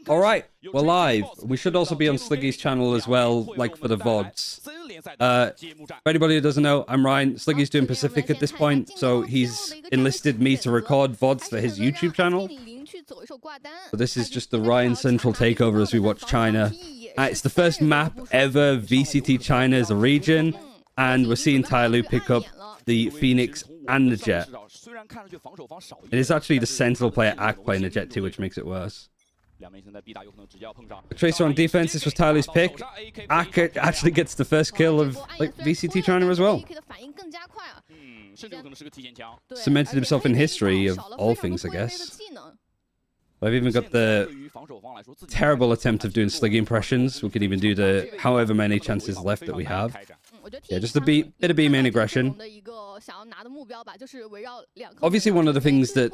All right, we're live. We should also be on Sliggy's channel as well, like for the VODs. For anybody who doesn't know, I'm Ryan. Sliggy's doing Pacific at this point, so he's enlisted me to record VODs for his YouTube channel. So this is just the RyanCentral takeover as we watch China. It's the first map ever VCT China as a region, and we're seeing TYLOO pick up the Phoenix and the Jet. It is actually the Sentinel player Ak playing the Jet too, which makes it worse. Tracer on defense, this was TYLOO's pick. Ak actually gets the first kill of like VCT China as well. Cemented himself in history of all things, I guess. I've even got the terrible attempt of doing Sliggy impressions. We could even do the however many chances left that we have. Yeah, just a bit of B main aggression. Obviously, one of the things that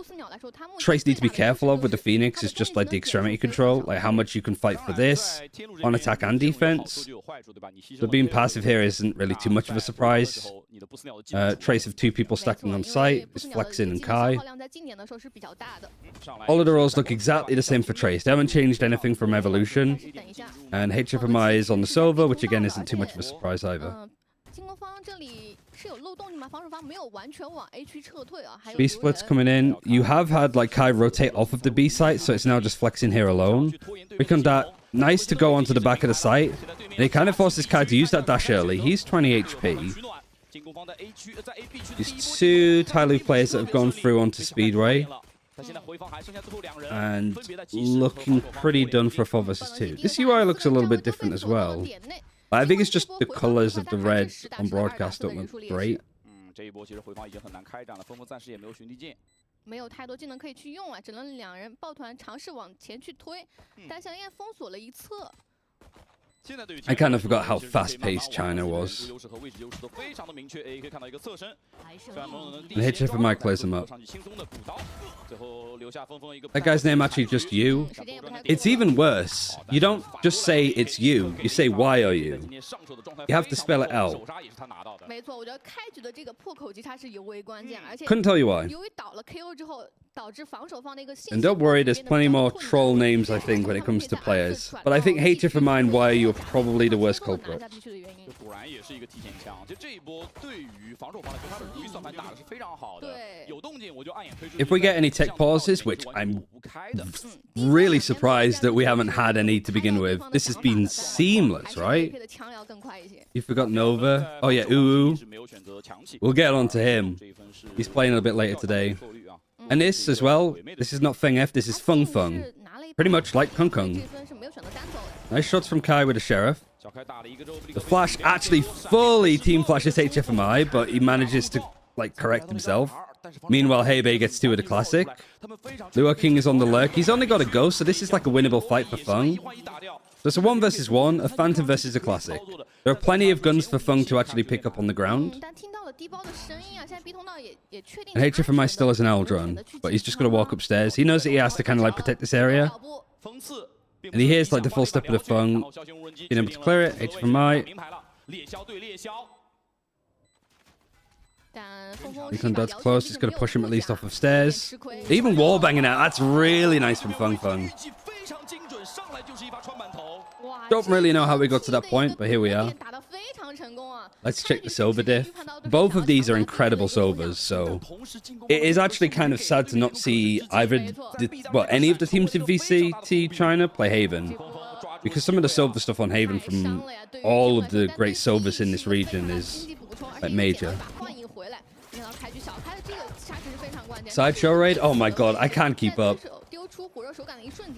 Trace need to be careful of with the Phoenix is just like the extremity control, like how much you can fight for this on attack and defense. So being passive here isn't really too much of a surprise. Trace of two people stacking on site is Flexin and Kai. All of the roles look exactly the same for Trace. They haven't changed anything from Evolution. And HFMI is on the Silver, which again isn't too much of a surprise either. B splits coming in. You have had like Kai rotate off of the B site, so it's now just Flexing here alone. Become that nice to go onto the back of the site. And it kind of forces Kai to use that dash early. He's 20 HP. These two TYLOO players that have gone through onto Speedway. And looking pretty done for a 4 versus 2. This UI looks a little bit different as well. I think it's just the colors of the red on broadcast don't look great. I kind of forgot how fast-paced China was. And HFMI clears him up. That guy's name actually just you. It's even worse. You don't just say it's you. You say why are you. You have to spell it out. Couldn't tell you why. And don't worry, there's plenty more troll names, I think, when it comes to players. But I think HFMI and why you're probably the worst culprit. If we get any tech pauses, which I'm really surprised that we haven't had any to begin with, this has been seamless, right? You forgot Nova? Oh yeah, Uu. We'll get on to him. He's playing a bit later today. And this as well, this is not Feng F, this is Feng Feng. Pretty much like Kung Kung. Nice shots from Kai with the Sheriff. The Flash actually fully team flashes HFMI, but he manages to like correct himself. Meanwhile, Hebei gets 2 with the Classic. Lua King is on the lurk. He's only got a Ghost, so this is like a winnable fight for Feng. So it's a 1 versus 1, a Phantom versus a Classic. There are plenty of guns for Feng to actually pick up on the ground. And HFMI still has an Owl Drone, but he's just going to walk upstairs. He knows that he has to kind of like protect this area. And he hears like the full step of the Feng. Being able to clear it, HFMI. Recon Dot's close, he's going to push him at least off of stairs. Even wall banging out, that's really nice from Feng Feng. Don't really know how we got to that point, but here we are. Let's check the Silver diff. Both of these are incredible Silvers, so it is actually kind of sad to not see either, any of the teams in VCT China play Haven. Because some of the Silver stuff on Haven from all of the great Silvers in this region is like major. Sideshow raid? Oh my god, I can't keep up.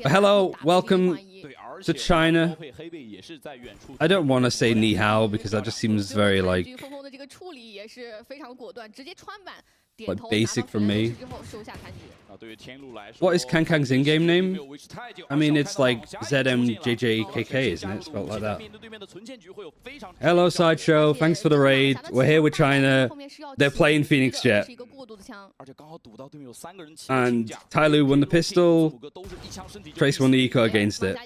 But hello, welcome to China. I don't want to say ni hao because that just seems very like basic for me. What is Kang Kang's in-game name? I mean, it's like ZMJJKK, isn't it? Spelled like that. Hello, Sideshow. Thanks for the raid. We're here with China. They're playing Phoenix Jet. And TYLOO won the pistol. Trace won the eco against it.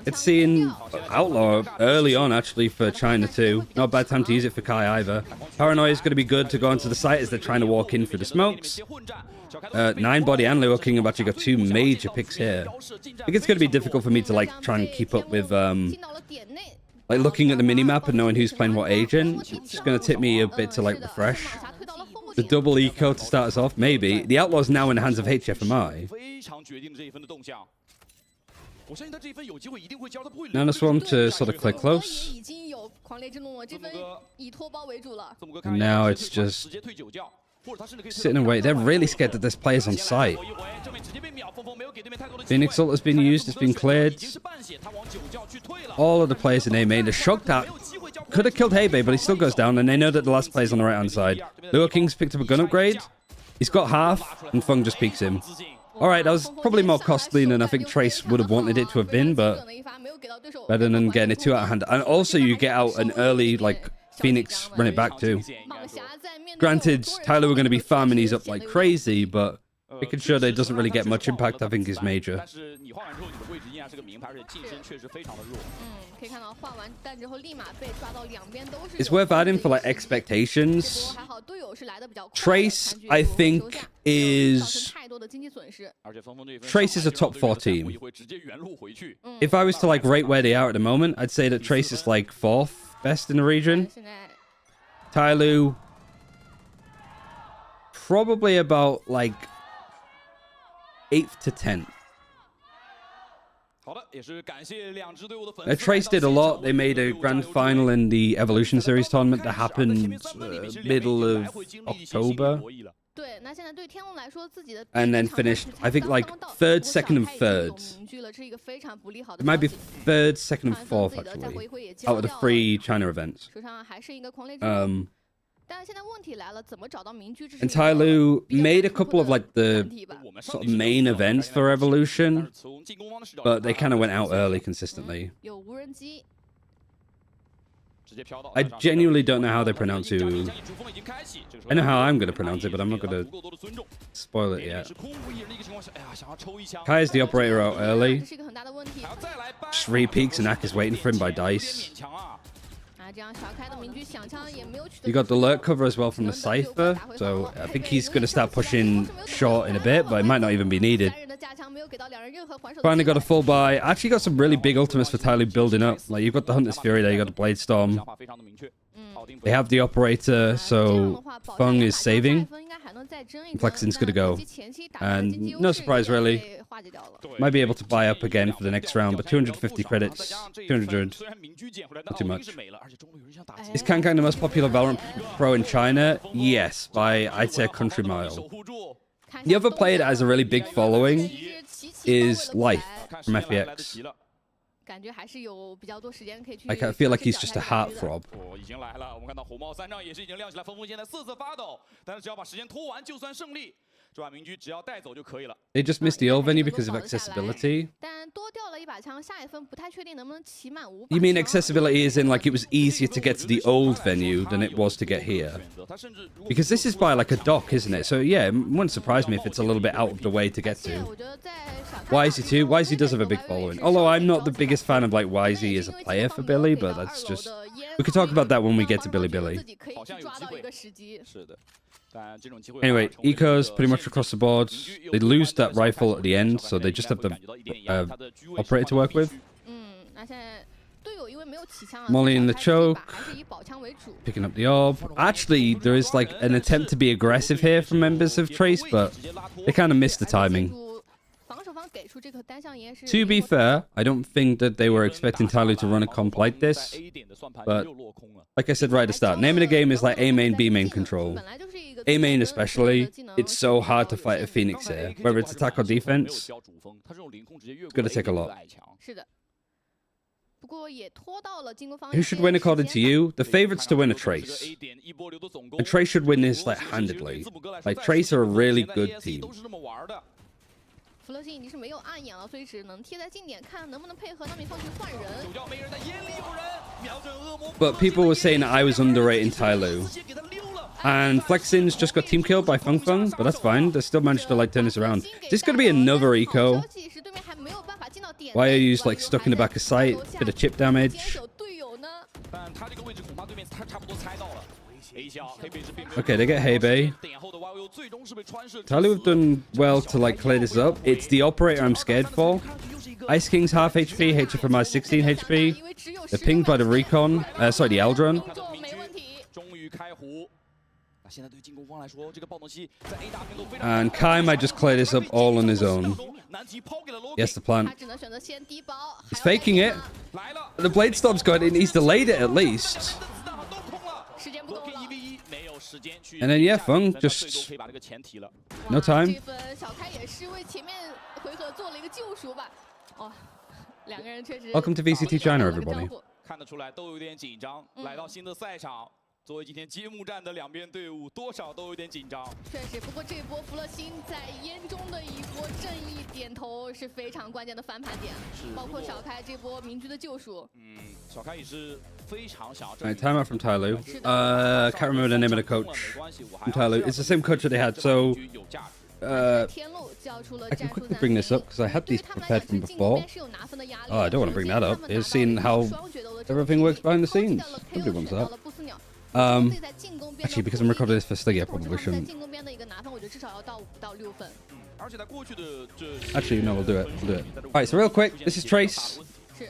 It's seeing Outlaw early on, actually, for China, too. Not a bad time to use it for Kai, either. Paranoia is going to be good to go onto the site as they're trying to walk in through the smokes. Nine Body and Luo King have actually got two major picks here. I think it's going to be difficult for me to like try and keep up with like looking at the minimap and knowing who's playing what agent. It's just going to tip me a bit to like refresh. The double eco to start us off, maybe. The Outlaw's now in the hands of HFMI. Nanoswarm to sort of click close. And now it's just sitting and wait. They're really scared that there's players on site. Phoenix ult has been used, it's been cleared. All of the players in A main are shocked at. Could have killed Hebe, but he still goes down, and they know that the last player's on the right hand side. Luo King's picked up a gun upgrade. He's got half, and Fung just peeks him. Alright, that was probably more costly than I think Trace would have wanted it to have been, but better than getting it too out of hand. And also you get out an early, like, Phoenix run it back too. Granted, TYLOO are going to be farming these up like crazy, but making sure that it doesn't really get much impact, I think, is major. It's worth adding for like expectations. Trace, I think, is a top 4 team. If I was to like rate where they are at the moment, I'd say that Trace is like 4th best in the region. TYLOO, probably about like 8th to 10th. Trace did a lot. They made a grand final in the Evolution Series tournament that happened middle of October. And then finished, I think, like 3rd, 2nd, and 3rd. It might be 3rd, 2nd, and 4th, actually, out of the 3 China events. And TYLOO made a couple of like the sort of main events for Evolution, but they kind of went out early consistently. I genuinely don't know how they pronounce it. I know how I'm going to pronounce it, but I'm not going to spoil it yet. Kai is the operator out early. Just re-peeks and Ak is waiting for him by Dice. You got the lurk cover as well from the Cypher, so I think he's going to start pushing short in a bit, but it might not even be needed. Finally got a full buy. Actually got some really big ultimates for TYLOO building up. Like, you've got the Hunter's Fury there, you got the Blade Storm. They have the operator, so Fung is saving. Flexin's going to go. And no surprise, really. Might be able to buy up again for the next round, but 250 credits. 200. Not too much. Is Kangang the most popular Valorant pro in China? Yes, by, I'd say, a country mile. The other player that has a really big following is Life from FPX. Like, I feel like he's just a heartthrob. They just missed the old venue because of accessibility. You mean accessibility is in like it was easier to get to the old venue than it was to get here? Because this is by like a dock, isn't it? So yeah, it wouldn't surprise me if it's a little bit out of the way to get to. Wisey too. Wisey does have a big following. Although I'm not the biggest fan of like Wisey as a player for Billy, but that's just... We could talk about that when we get to Billy. Anyway, ecos pretty much across the board. They lose that rifle at the end, so they just have the operator to work with. Molly in the choke, picking up the orb. Actually, there is like an attempt to be aggressive here from members of Trace, but they kind of missed the timing. To be fair, I don't think that they were expecting TYLOO to run a comp like this, but like I said right at the start, name of the game is like A main, B main control. A main especially, it's so hard to fight a Phoenix here. Whether it's attack or defense, it's going to take a lot. Who should win according to you? The favorites to win are Trace. And Trace should win this like handedly. Like, Trace are a really good team. But people were saying that I was underrating TYLOO. And Flexin's just got team killed by Fung Fung, but that's fine. They still managed to like turn this around. Is this going to be another eco? Wire used like stuck in the back of sight, bit of chip damage. Okay, they get Hebei. TYLOO have done well to like clear this up. It's the operator I'm scared for. Ice King's half HP, HFMI 16 HP. They're pinged by the recon. Sorry, the Eldron. And Kai might just clear this up all on his own. Yes, the plant. He's faking it. The blade stop's going in. He's delayed it at least. And then, yeah, Feng just... No time. Welcome to VCT China, everybody. 作为今天揭幕战的两边队伍，多少都有点紧张。确实，不过这一波福勒星在烟中的一波正义点头是非常关键的翻盘点，包括小开这波明居的救赎。小开也是非常想要。Right, time out from TYLOO. Can't remember the name of the coach from TYLOO. It's the same coach that they had, so. I can quickly bring this up because I had these prepared from before. Oh, I don't want to bring that up. It's seeing how everything works behind the scenes. Nobody wants that. Actually, because I'm recording this for Sliggy, I probably shouldn't. Actually, no, we'll do it. We'll do it. Alright, so real quick, this is Trace.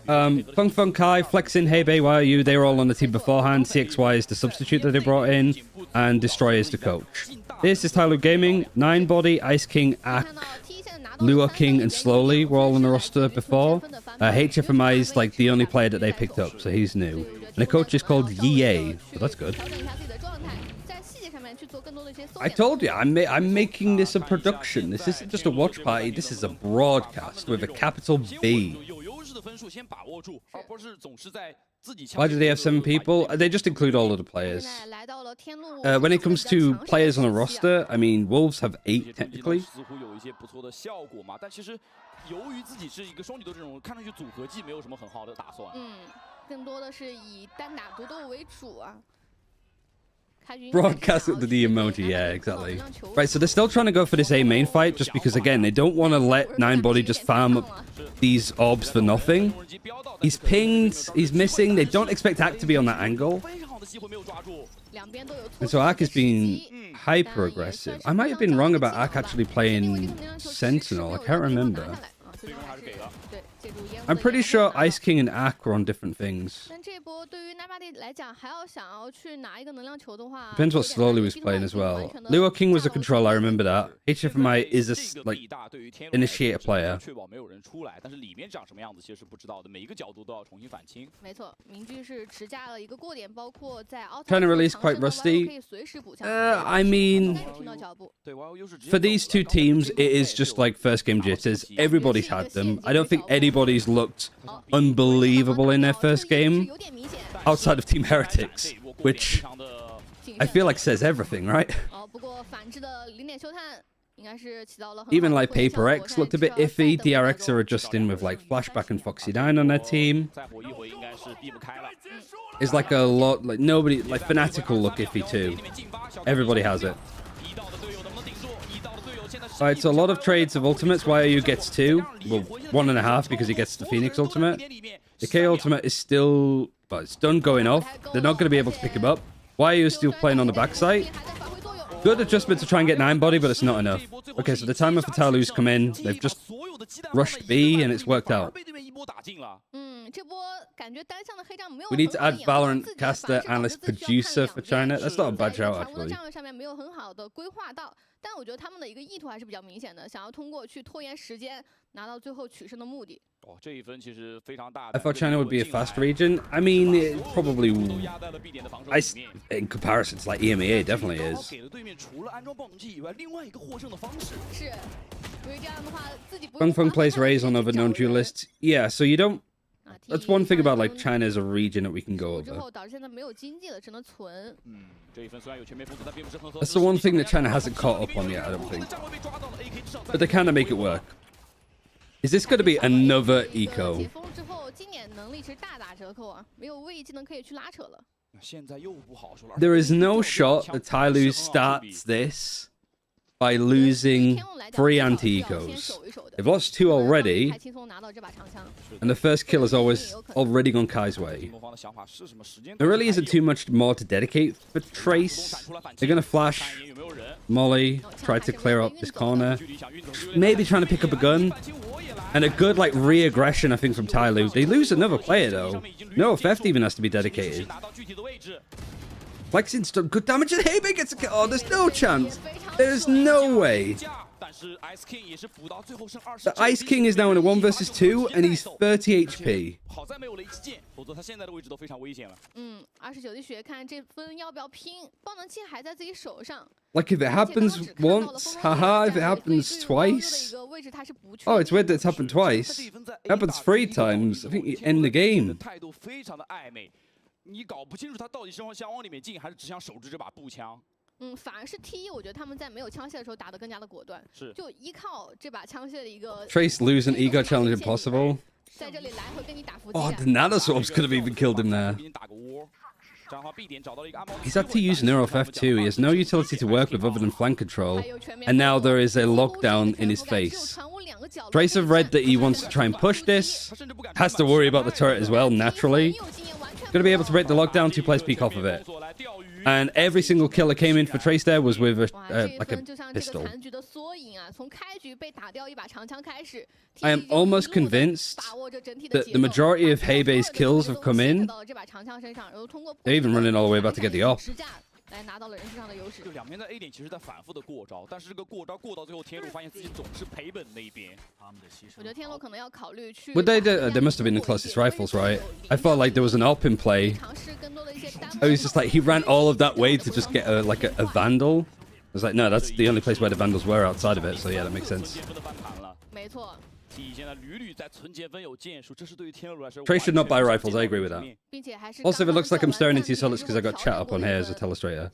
Feng Kai, Flexin, Hebei, YU, they were all on the team beforehand. CXY is the substitute that they brought in, and Destroyer is the coach. This is TYLOO Gaming. 9body, Ice King, Ak, Lua King, and Slowly were all on the roster before. HFMI is like the only player that they picked up, so he's new. And the coach is called Ye, so that's good. I told you, I'm making this a production. This isn't just a watch party. This is a broadcast with a capital B. Why do they have 7 people? They just include all of the players. When it comes to players on a roster, I mean, Wolves have 8 technically. 更多的是以单打独斗为主啊。 Broadcast it to the emoji, yeah, exactly. Right, so they're still trying to go for this A main fight just because, again, they don't want to let 9body just farm up these orbs for nothing. He's pinged, he's missing. They don't expect Ak to be on that angle. And so Ak is being hyper aggressive. I might have been wrong about Ak actually playing Sentinel. I can't remember. I'm pretty sure Ice King and Ak were on different things. Depends what Slowly was playing as well. Lua King was a control, I remember that. HFMI is a like initiator player. Trying to release quite rusty. I mean, for these two teams, it is just like first game jitters. Everybody's had them. I don't think anybody's looked unbelievable in their first game outside of Team Heretics, which I feel like says everything, right? Even like Paper X looked a bit iffy. DRX are adjusting with like Flashback and Foxy 9 on their team. It's like a lot, like nobody, like Fanatical look iffy too. Everybody has it. Alright, so a lot of trades of ultimates. YOU gets 2. Well, 1.5 because he gets the Phoenix ultimate. The K ultimate is still... But it's done going off. They're not going to be able to pick him up. YOU is still playing on the backside. Good adjustment to try and get 9body, but it's not enough. Okay, so the timer for TYLOO's come in. They've just rushed B, and it's worked out. We need to add Valorant caster, analyst, producer for China. That's not a bad shout, actually. 但我觉得他们的一个意图还是比较明显的，想要通过去拖延时间，拿到最后取胜的目的。哦，这一分其实非常大。I thought China would be a fast region. I mean, it probably. In comparison to like EMEA, it definitely is. 给了对面除了安装爆能器以外，另外一个获胜的方式。是，因为这样的话，自己不。Feng plays Raze on other non-duelists. Yeah, so you don't. That's one thing about like China as a region that we can go over. That's the one thing that China hasn't caught up on yet, I don't think. But they kind of make it work. Is this going to be another eco? There is no shot that TYLOO starts this by losing 3 anti-ecos. They've lost 2 already, and the first kill has already gone Kai's way. There really isn't too much more to dedicate for Trace. They're going to flash Molly, try to clear up this corner, maybe trying to pick up a gun, and a good like re-aggression, I think, from TYLOO. They lose another player, though. No, Theft even has to be dedicated. Flexing's done good damage, and Hebe gets a kill. Oh, there's no chance. There's no way. The Ice King is now in a 1 versus 2, and he's 30 HP. Like, if it happens once, haha, if it happens twice. Oh, it's weird that it's happened twice. It happens 3 times. I think you end the game. 反而是 T1， 我觉得他们在没有枪械的时候打得更加的果断，就依靠这把枪械的一个 Trace lose an ego challenge impossible. 在这里来回跟你打伏击。 Oh, the nanoswarms could have even killed him there. He's had to use Neuro Theft too. He has no utility to work with other than flank control, and now there is a lockdown in his face. Trace have read that he wants to try and push this, has to worry about the turret as well, naturally. Gonna be able to break the lockdown, 2 players peek off of it. And every single kill that came in for Trace there was with like a pistol. I am almost convinced that the majority of Heibe's kills have come in. They're even running all the way back to get the op. 来拿到了人身上的优势。就两边的 A 点其实在反复的过招，但是这个过招过到最后，天路发现自己总是赔本那一边。我觉得天路可能要考虑去。Would they must have been the closest rifles, right? I felt like there was an op in play. I was just like, he ran all of that way to just get a Vandal. I was like, no, that's the only place where the Vandals were outside of it, so yeah, that makes sense. 没错。 Trace should not buy rifles, I agree with that. Also, if it looks like I'm staring into your solid, it's because I got chat up on here as a telestrator.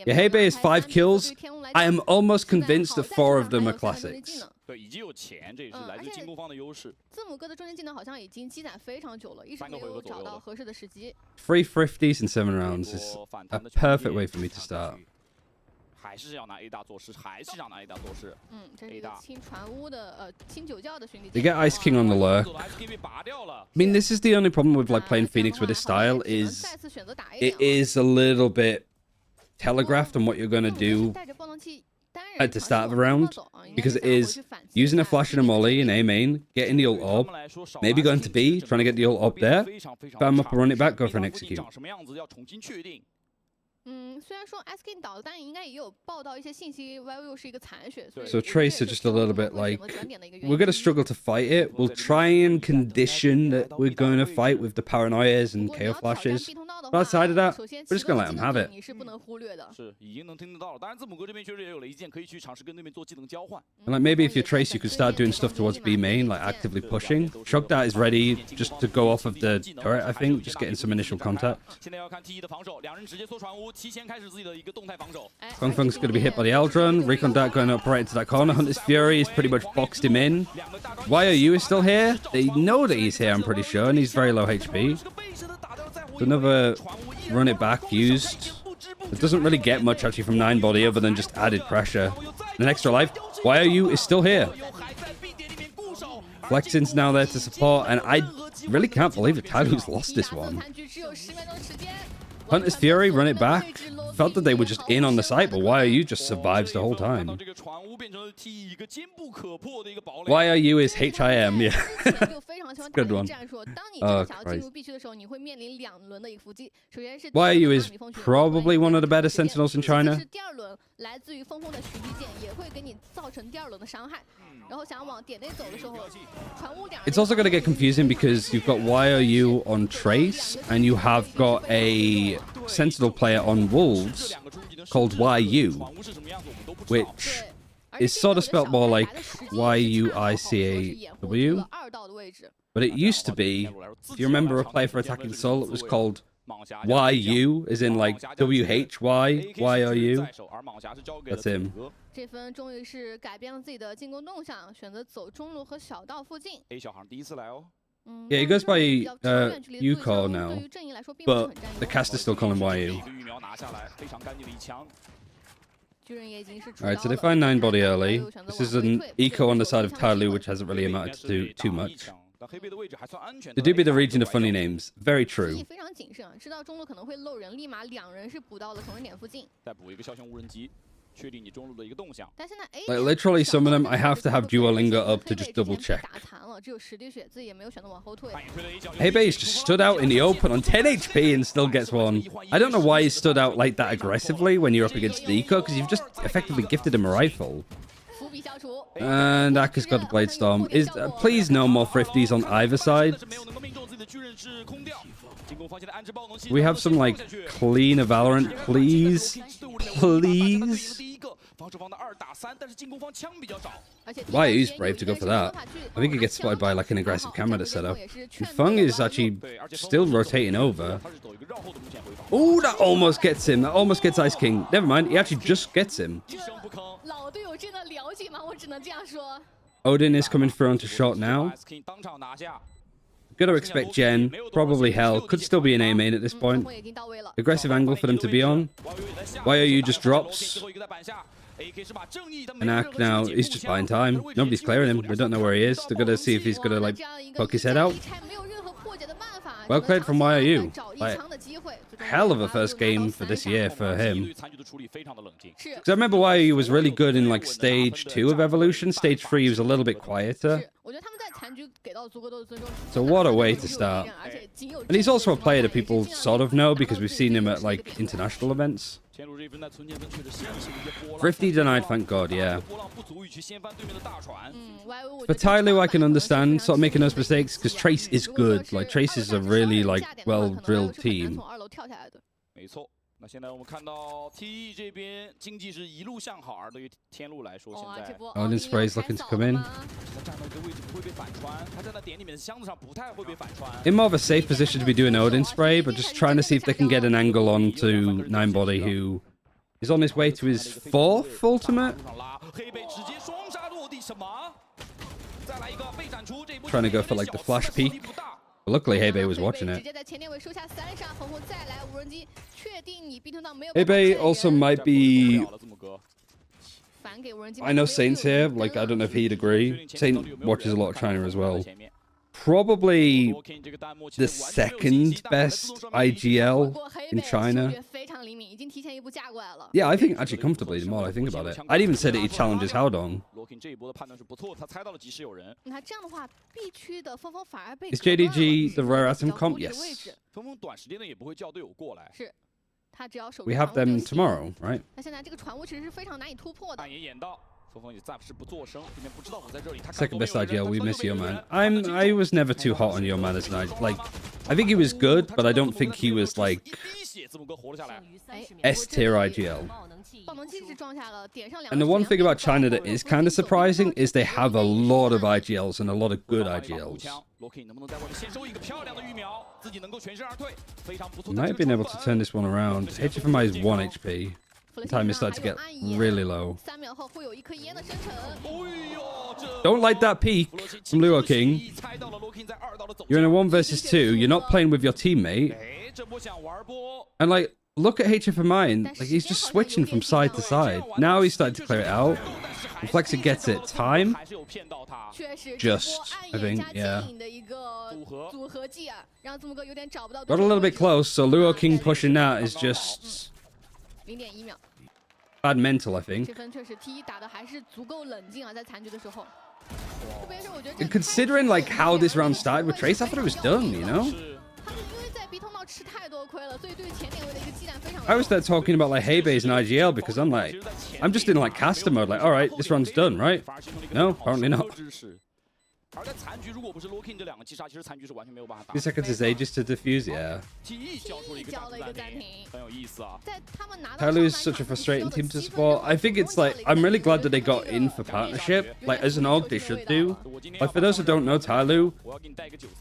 Yeah, Heibe is 5 kills. I am almost convinced that 4 of them are classics. 3 thrifties in 7 rounds is a perfect way for me to start. 还是要拿 A 大做事，还是要拿 A 大做事。这是一个清船屋的清酒窖的兄弟。They get Ice King on the lurk. I mean, this is the only problem with like playing Phoenix with this style is it is a little bit telegraphed on what you're gonna do at the start of the round, because it is using a flash and a molly in A main, getting the ult orb, maybe going to B, trying to get the ult orb there, bam up and run it back, go for an execute. 虽然说 Ascent 倒了，但应该也有报道一些信息 ，YU 是一个残血。So Trace are just a little bit like, we're gonna struggle to fight it. We'll try and condition that we're going to fight with the paranoias and KO flashes. But outside of that, we're just gonna let them have it. 你是不能忽略的。是，已经能听得到了。当然，字母哥这边确实也有了一件可以去尝试跟对面做技能交换。And like maybe if you're Trace, you could start doing stuff towards B main, like actively pushing. Shogdat is ready just to go off of the turret, I think, just getting some initial contact. 现在要看 T1 的防守，两人直接缩船屋，提前开始自己的一个动态防守。Feng Feng's going to be hit by the Eldrun. Recon Dart going up right into that corner. Hunter's Fury has pretty much boxed him in. YOU is still here. They know that he's here, I'm pretty sure, and he's very low HP. Another run it back used. It doesn't really get much actually from 9 body other than just added pressure. And an extra life. YOU is still here. Flexing's now there to support, and I really can't believe that TYLOO's lost this one. Hunter's Fury, run it back. Felt that they were just in on the site, but YOU just survives the whole time. YOU is HIM, yeah. Good one. Oh, Christ. YOU is probably one of the better Sentinels in China. It's also going to get confusing because you've got YOU on Trace and you have got a Sentinel player on Wolves called YU, which is sort of spelt more like YUICAW. But it used to be, if you remember a player for Attacking Soul, it was called YU, as in like WHY, YOU. That's him. 这分终于是改变了自己的进攻动向，选择走中路和小道附近。 A 小航第一次来哦。 Yeah, he goes by Yuko now, but the cast is still calling YU. Alright, so they find 9 body early. This is an eco on the side of TYLOO, which hasn't really amounted to too much. They do be the region of funny names. Very true. Like, literally, some of them, I have to have Duolingo up to just double check. Heibe's just stood out in the open on 10 HP and still gets one. I don't know why he stood out like that aggressively when you're up against the eco, because you've just effectively gifted him a rifle. And Aka's got the Blade Storm. Please no more thrifties on either side. We have some, like, cleaner Valorant, please. Please. Why use Brave to go for that? I think he gets spotted by, like, an aggressive camera to set up. And Fung is actually still rotating over. Oh, that almost gets him. That almost gets Ice King. Never mind. He actually just gets him. Odin is coming through onto shot now. Gonna expect Gen. Probably Hell. Could still be an A main at this point. Aggressive angle for them to be on. YOU just drops. And Ak now, he's just buying time. Nobody's clearing him. They don't know where he is. They're gonna see if he's gonna, like, poke his head out. Well played from YOU. Like, hell of a first game for this year for him. Because I remember YOU was really good in, like, stage 2 of Evolution. Stage 3 he was a little bit quieter. So what a way to start. And he's also a player that people sort of know because we've seen him at, like, international events. Thrifty denied, thank God, yeah. For TYLOO, I can understand sort of making those mistakes because Trace is good. Like, Trace is a really, like, well-drilled team. Odin Spray's looking to come in. In more of a safe position to be doing Odin Spray, but just trying to see if they can get an angle onto 9body, who is on his way to his 4th ultimate. Trying to go for, like, the flash peek. But luckily, Heibe was watching it. Heibe also might be... I know Saint's here. Like, I don't know if he'd agree. Saint watches a lot of China as well. Probably the second best IGL in China. Yeah, I think actually comfortably, the more I think about it. I'd even said that he challenges Haodong. Is JDG the rare atom comp? Yes. We have them tomorrow, right? Second best IGL, we miss Yeoman. I was never too hot on Yeoman as an IGL. Like, I think he was good, but I don't think he was, like, S-tier IGL. And the one thing about China that is kind of surprising is they have a lot of IGLs and a lot of good IGLs. Might have been able to turn this one around. HFMI is 1 HP. Time is starting to get really low. Don't like that peek from Luo King. You're in a 1 versus 2. You're not playing with your teammate. And, like, look at HFMI, and, like, he's just switching from side to side. Now he's starting to clear it out. Reflexer gets it. Time? Just, I think, yeah. Got a little bit close, so Luo King pushing that is just... bad mental, I think. And considering, like, how this round started with Trace, I thought it was done, you know? I was there talking about, like, Heibe's and IGL because I'm like, I'm just in, like, caster mode. Like, alright, this round's done, right? No, apparently not. 3 seconds is ages to defuse, yeah. TYLOO is such a frustrating team to support. I think it's like, I'm really glad that they got in for partnership. Like, as an org, they should do. Like, for those who don't know TYLOO,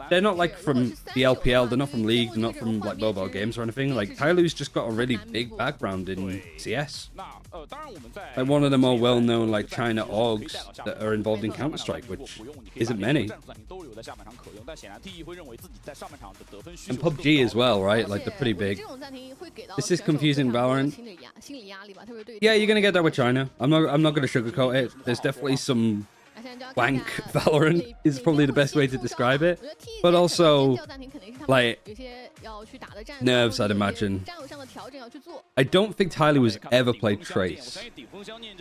they're not, like, from the LPL, they're not from League, they're not from, like, mobile games or anything. Like, TYLOO's just got a really big background in CS. Like, one of the more well-known, like, China orgs that are involved in Counter-Strike, which isn't many. many. And PUBG as well, right? Like, they're pretty big. This is confusing Valorant. Yeah, you're gonna get that with China. I'm not gonna sugarcoat it. There's definitely some wank Valorant is probably the best way to describe it. But also, like, nerves, I'd imagine. I don't think TYLOO has ever played Trace.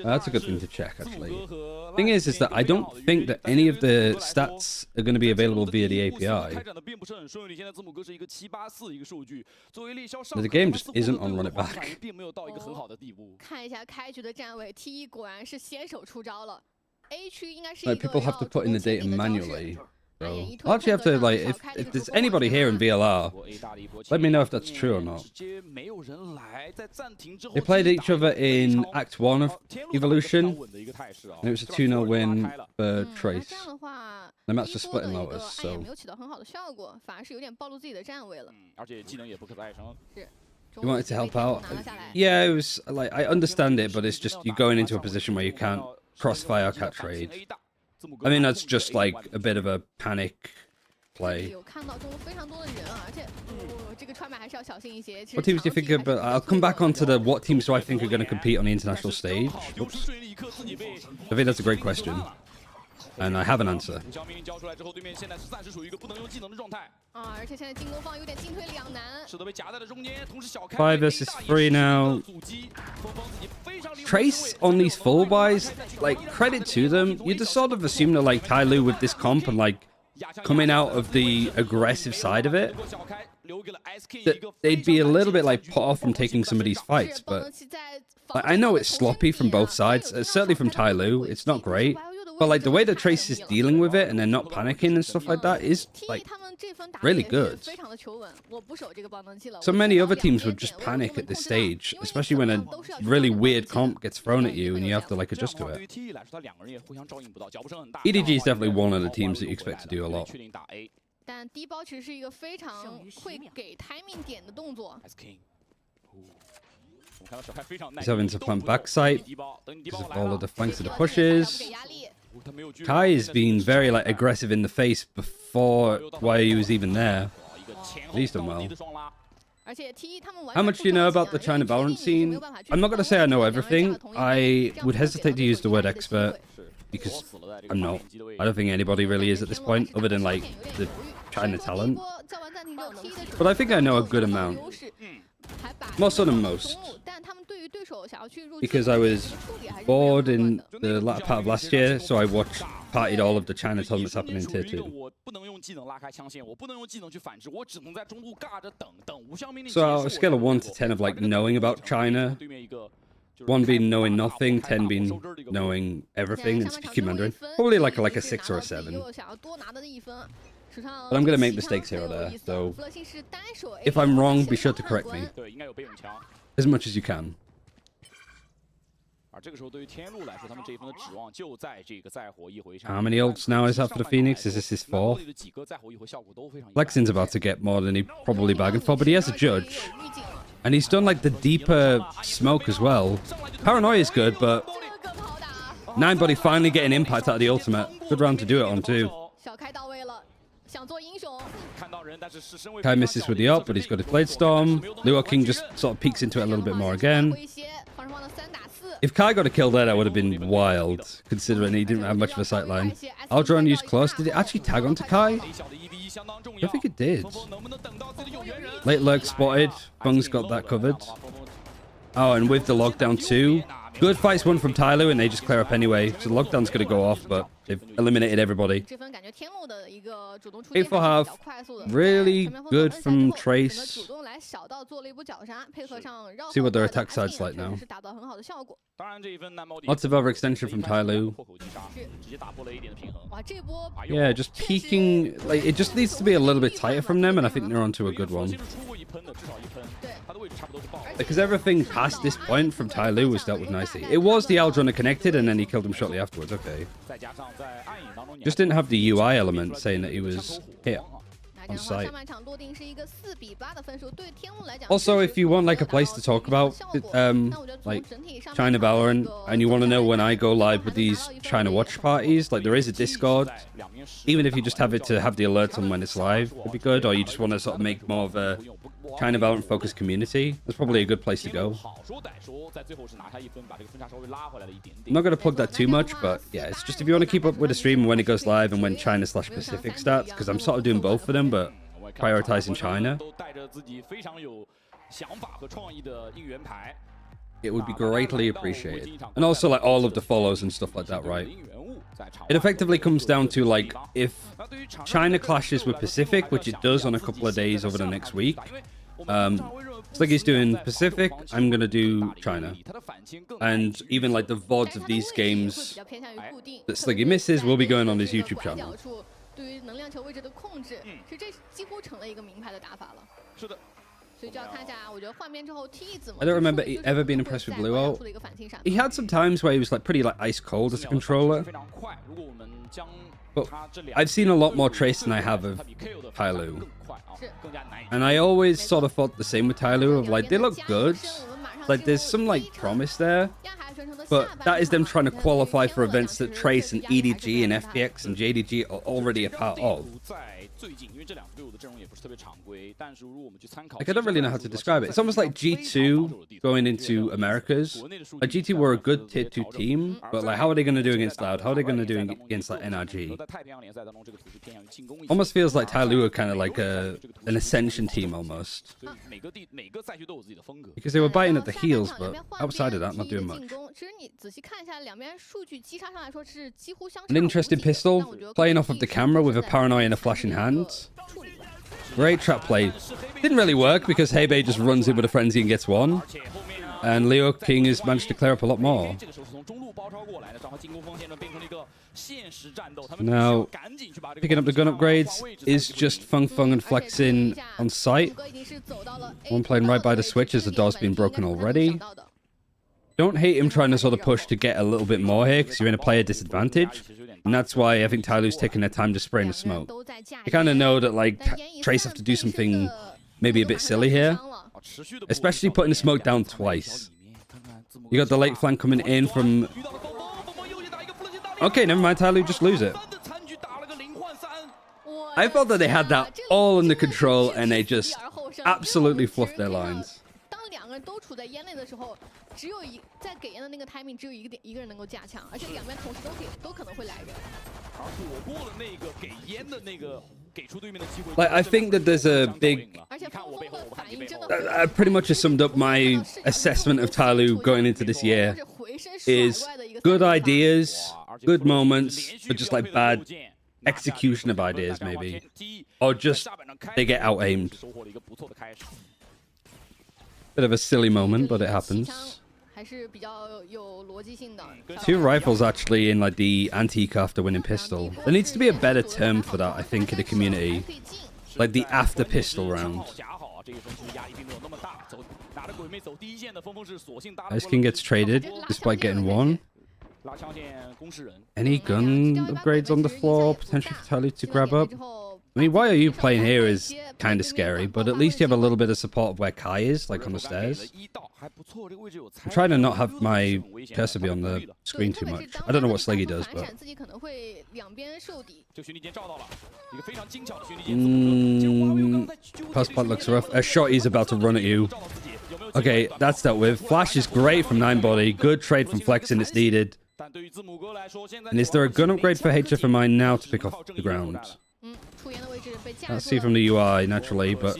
That's a good thing to check, actually. Thing is that I don't think that any of the stats are going to be available via the API. The game just isn't on Run It Back. Like, people have to put in the data manually. So I'll actually have to, like, if there's anybody here in VLR, let me know if that's true or not. They played each other in Act 1 of Evolution, and it was a 2-0 win for Trace. The match was split in Lotus, so... You wanted to help out? Yeah, it was, like, I understand it, but it's just you're going into a position where you can't crossfire catch rage. I mean, that's just like a bit of a panic play. What teams do you think about? I'll come back onto the what teams do I think are going to compete on the international stage. Oops. I think that's a great question. And I have an answer. 5 versus 3 now. Trace on these full buys, like, credit to them. You'd just sort of assume that, like, TYLOO with this comp and, like, coming out of the aggressive side of it, that they'd be a little bit, like, put off from taking some of these fights. But like, I know it's sloppy from both sides. Certainly from TYLOO, it's not great. But, like, the way that Trace is dealing with it and they're not panicking and stuff like that is, like, really good. So many other teams would just panic at this stage, especially when a really weird comp gets thrown at you and you have to, like, adjust to it. EDG is definitely one of the teams that you expect to do a lot. He's having to plant backside because of all of the flanks of the pushes. Kai has been very, like, aggressive in the face before why he was even there. He's done well. How much do you know about the China Valorant scene? I'm not going to say I know everything. I would hesitate to use the word expert because I'm not. I don't think anybody really is at this point other than, like, the China talent. But I think I know a good amount. More so than most. Because I was bored in the latter part of last year, so I partied all of the China tournaments happening in Tier 2. So on a scale of 1 to 10 of, like, knowing about China, 1 being knowing nothing, 10 being knowing everything and speaking Mandarin, probably like a 6 or a 7. But I'm going to make mistakes here or there, so if I'm wrong, be sure to correct me as much as you can. How many ults now is that for the Phoenix? Is this his 4th? Lexin's about to get more than he probably bargained for, but he has a judge. And he's done, like, the deeper smoke as well. Paranoia is good, but Ninebody finally getting impact out of the ultimate. Good round to do it on, too. Kai misses with the ult, but he's got his Blade Storm. Luo King just sort of peeks into it a little bit more again. If Kai got a kill there, that would have been wild, considering he didn't have much of a sight line. Aldron used close. Did it actually tag onto Kai? I don't think it did. Late lurk spotted. Bung's got that covered. Oh, and with the lockdown too. Good fights won from TYLOO, and they just clear up anyway. So the lockdown's going to go off, but they've eliminated everybody. 8 for half. Really good from Trace. See what their attack side's like now. Lots of overextension from TYLOO. Yeah, just peeking. Like, it just needs to be a little bit tighter from them, and I think they're onto a good one. Because everything past this point from TYLOO was dealt with nicely. It was the Aldron that connected, and then he killed him shortly afterwards. Okay. Just didn't have the UI element saying that he was hit. on site. Also, if you want like a place to talk about like China Valorant, and you want to know when I go live with these China watch parties, like there is a Discord. Even if you just have it to have the alerts on when it's live, it'd be good. Or you just want to sort of make more of a China Valorant focused community, that's probably a good place to go. I'm not going to plug that too much, but yeah, it's just if you want to keep up with the stream and when it goes live and when China/Pacific starts, because I'm sort of doing both of them, but prioritizing China. It would be greatly appreciated. And also like all of the follows and stuff like that, right? It effectively comes down to like if China clashes with Pacific, which it does on a couple of days over the next week. Sliggy's doing Pacific, I'm gonna do China. And even like the VODs of these games that Sliggy misses will be going on his YouTube channel. I don't remember ever being impressed with Luo. He had some times where he was like pretty like ice cold as a controller. But I've seen a lot more Trace than I have of TYLOO. And I always sort of thought the same with TYLOO, of like they look good. Like there's some like promise there. But that is them trying to qualify for events that Trace and EDG and FPX and JDG are already a part of. Like I don't really know how to describe it. It's almost like G2 going into Americas. Like G2 were a good tier 2 team, but like how are they going to do against Loud? How are they going to do against like NRG? Almost feels like TYLOO are kind of like an Ascension team almost. Because they were biting at the heels, but outside of that, not doing much. An interesting pistol, playing off of the camera with a paranoia and a flash in hand. Great trap play. Didn't really work because Hebei just runs in with a frenzy and gets one. And Leo King has managed to clear up a lot more. Now, picking up the gun upgrades is just Fung Fung and Flexing on site. One playing right by the switch as the door's been broken already. Don't hate him trying to sort of push to get a little bit more here because you're in a player disadvantage. And that's why I think TYLOO's taking their time to spray in the smoke. You kind of know that like Trace have to do something maybe a bit silly here. Especially putting the smoke down twice. You got the late flank coming in from... Okay, never mind, TYLOO, just lose it. I thought that they had that all under control and they just absolutely fluffed their lines. Like, I think that there's a big... I pretty much have summed up my assessment of TYLOO going into this year. Is good ideas, good moments, but just like bad execution of ideas maybe. Or just they get out-aimed. Bit of a silly moment, but it happens. 2 rifles actually in like the antique after winning pistol. There needs to be a better term for that, I think, in the community. Like the after pistol round. Ice King gets traded despite getting 1. Any gun upgrades on the floor potentially for TYLOO to grab up? I mean, why are you playing here is kind of scary, but at least you have a little bit of support of where Kai is, like on the stairs. I'm trying to not have my cursor be on the screen too much. I don't know what Sliggy does, but... Pass part looks rough. A shotty's about to run at you. Okay, that's dealt with. Flash is great from 9body. Good trade from Flexing, it's needed. And is there a gun upgrade for HFMI now to pick off the ground? Can't see from the UI naturally, but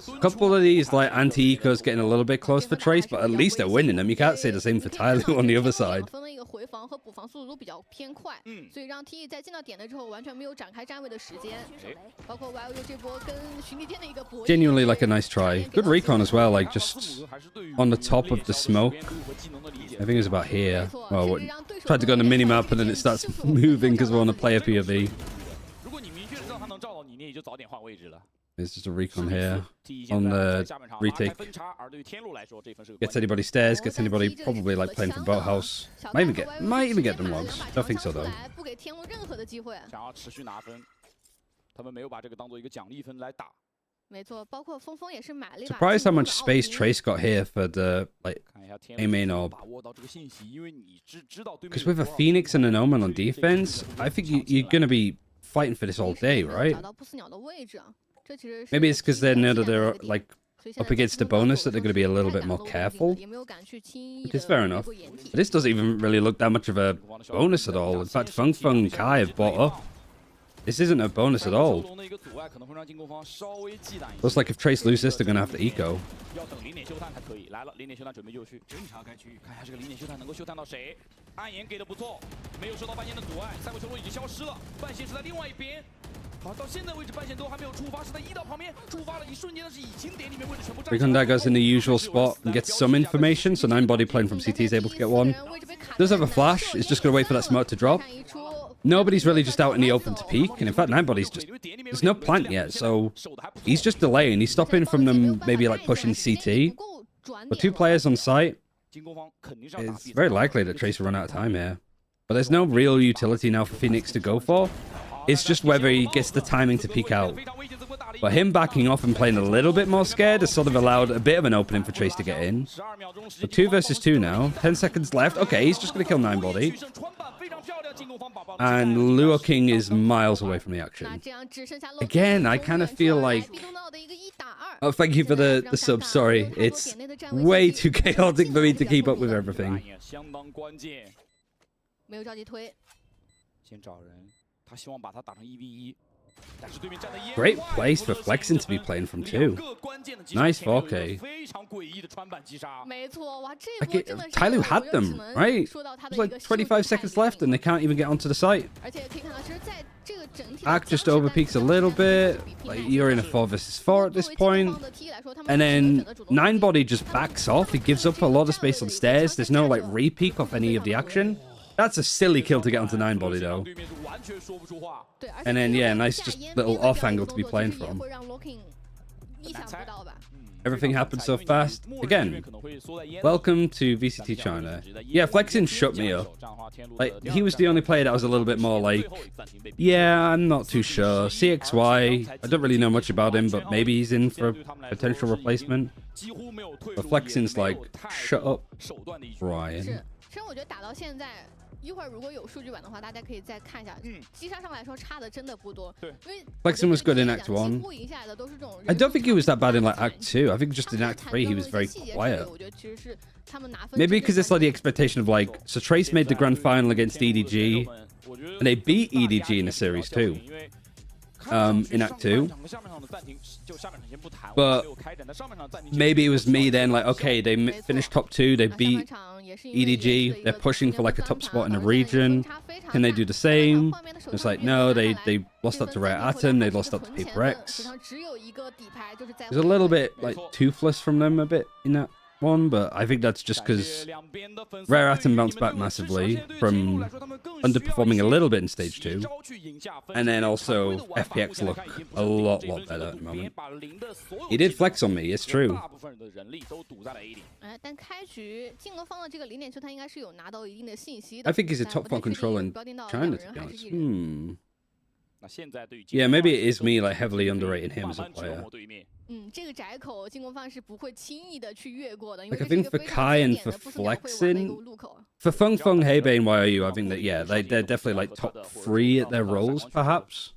a couple of these like anti-ecos getting a little bit close for Trace, but at least they're winning them. You can't say the same for TYLOO on the other side. Genuinely like a nice try. Good recon as well, like just on the top of the smoke. I think it's about here. Well, tried to go on the mini-map and then it starts moving because we're on a player POV. There's just a recon here on the retake. Gets anybody stairs, gets anybody probably like playing for Boathouse. Might even get them logs. Don't think so though. 他们没有把这个当做一个奖励分来打。 Surprised how much space Trace got here for the like A main orb. Because with a Phoenix and an Omen on defense, I think you're gonna be fighting for this all day, right? Maybe it's because they're like up against a bonus that they're gonna be a little bit more careful. Which is fair enough. But this doesn't even really look that much of a bonus at all. In fact, Feng Feng and Kai have bought up. This isn't a bonus at all. Looks like if Trace loses, they're gonna have to eco. Recon Dagger's in the usual spot and gets some information, so 9body playing from CT is able to get one. Does have a flash, it's just gonna wait for that smoke to drop. Nobody's really just out in the open to peek, and in fact, 9body's just... There's no plant yet, so he's just delaying. He's stopping from them maybe like pushing CT. But 2 players on site, it's very likely that Trace will run out of time here. But there's no real utility now for Phoenix to go for. It's just whether he gets the timing to peek out. But him backing off and playing a little bit more scared has sort of allowed a bit of an opening for Trace to get in. So 2 versus 2 now. 10 seconds left. Okay, he's just going to kill 9body. And Luo King is miles away from the action. Again, I kind of feel like... Oh, thank you for the sub. Sorry. It's way too chaotic for me to keep up with everything. Great place for Flexing to be playing from too. Nice 4K. Like TYLOO had them, right? There's like 25 seconds left and they can't even get onto the site. Act just overpeaks a little bit. Like you're in a 4 versus 4 at this point. And then 9body just backs off. He gives up a lot of space on stairs. There's no like re-peek off any of the action. That's a silly kill to get onto 9body though. And then yeah, nice just little off angle to be playing from. Everything happened so fast. Again, welcome to VCT China. Yeah, Flexing shut me up. Like, he was the only player that was a little bit more like, yeah, I'm not too sure. CXY, I don't really know much about him, but maybe he's in for a potential replacement. But Flexing's like, shut up, Ryan. 一会儿如果有数据版的话，大家可以再看一下。击杀上来说差的真的不多，对，因为 Flexing was good in Act 1. I don't think he was that bad in like Act 2. I think just in Act 3 he was very quiet. Maybe because it's like the expectation of like, so Trace made the grand final against EDG, and they beat EDG in the series too. In Act 2. But maybe it was me then, like, okay, they finished top 2, they beat EDG, they're pushing for like a top spot in the region. Can they do the same? It's like, no, they lost up to Rare Atom, they lost up to Paper X. There's a little bit like toothless from them a bit in that one, but I think that's just because Rare Atom bounced back massively from underperforming a little bit in stage 2, and then also FPX look a lot better at the moment. He did flex on me, it's true. I think he's a top 4 controller in China, to be honest. Yeah, maybe it is me like heavily underrating him as a player. Like I think for Kai and for Flexing, for Feng Feng, Heibei and YOU, I think that yeah, they're definitely like top 3 at their roles, perhaps.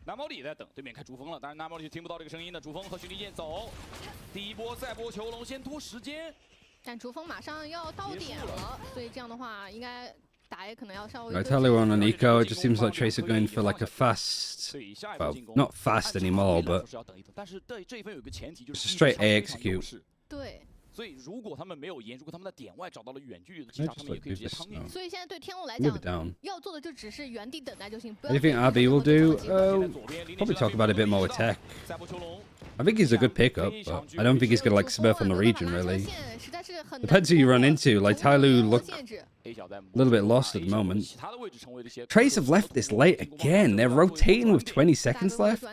南毛里在等，对面开主峰了，但是南毛里听不到这个声音的，主峰和徐立健走，第一波再波囚笼，先拖时间。但主峰马上要到点了，所以这样的话应该。 I tell you on eco, it just seems like Trace are going for like a fast, well, not fast anymore, but just a straight A execute. 所以如果他们没有延，如果他们在点外找到了远距离的击杀，他们也可以直接趟进。所以现在对天龙来讲，要做的就只是原地等待就行。What do you think RB will do? Probably talk about it a bit more with tech. I think he's a good pickup, but I don't think he's gonna like smurf on the region really. Depends who you run into. Like TYLOO look little bit lost at the moment. Trace have left this late again. They're rotating with 20 seconds left.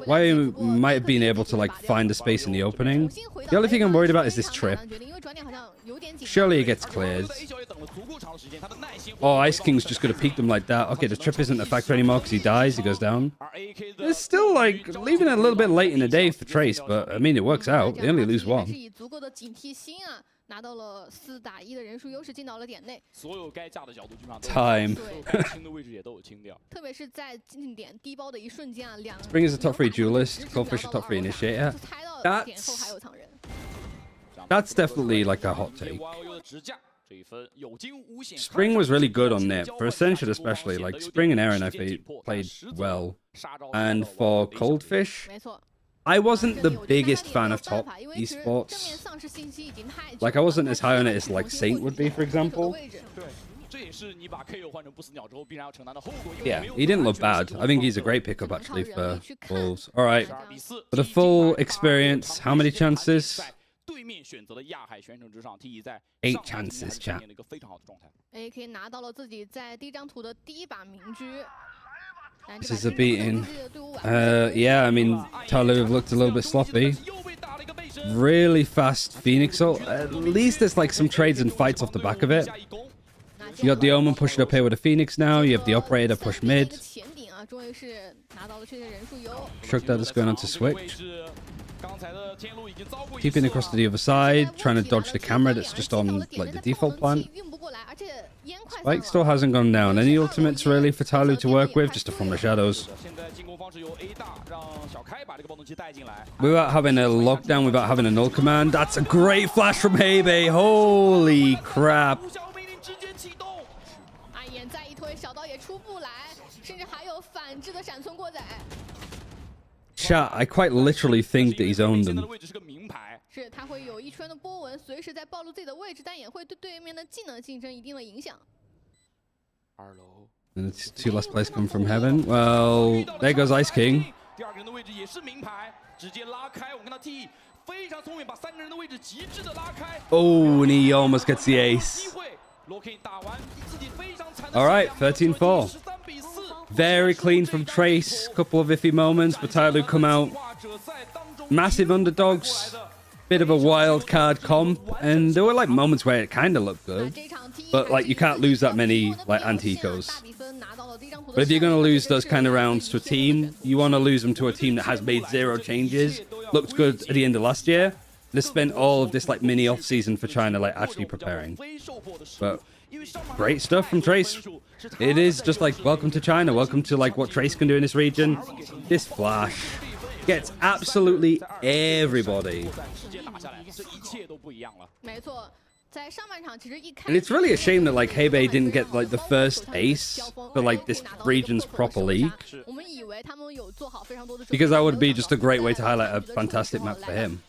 Why might have been able to like find a space in the opening. The only thing I'm worried about is this trip. Surely it gets cleared. Oh, Ice King's just gonna peek them like that. Okay, the trip isn't a factor anymore because he dies, he goes down. It's still like leaving it a little bit late in the day for Trace, but I mean it works out. They only lose one. Time. Spring is a top 3 duelist, Coldfish a top 3 initiator. That's definitely like a hot take. Spring was really good on Nip. For Ascent especially, like Spring and Aaron I played well. And for Coldfish, I wasn't the biggest fan of top esports. Like I wasn't as high on it as like Saint would be, for example. Yeah, he didn't look bad. I think he's a great pickup actually for Wolves. All right, for the full experience, how many chances? 8 chances, chat. This is a beating. Yeah, I mean, TYLOO have looked a little bit sloppy. Really fast Phoenix ult. At least there's like some trades and fights off the back of it. You got the Omen pushing up here with a Phoenix now. You have the Operator push mid. Shrugdad is going on to switch. Keeping across to the other side, trying to dodge the camera that's just on like the default plant. Spike still hasn't gone down. Any ultimates really for TYLOO to work with? Just from the shadows. Without having a lockdown, without having a null command. That's a great flash from Hebe. Holy crap. Chat, I quite literally think that he's owned them. And it's 2 last plays come from heaven. Well, there goes Ice King. Oh, and he almost gets the ace. All right, 13-4. Very clean from Trace. Couple of iffy moments, but TYLOO come out massive underdogs. Bit of a wild card comp, and there were like moments where it kind of looked good, but like you can't lose that many like anti-ecos. But if you're going to lose those kind of rounds to a team, you want to lose them to a team that has made 0 changes, looked good at the end of last year. They spent all of this like mini off season for China like actually preparing. But great stuff from Trace. It is just like welcome to China, welcome to like what Trace can do in this region. This flash gets absolutely everybody. And it's really a shame that like Hebe didn't get like the first ace for like this region's proper league, because that would be just a great way to highlight a fantastic map for him.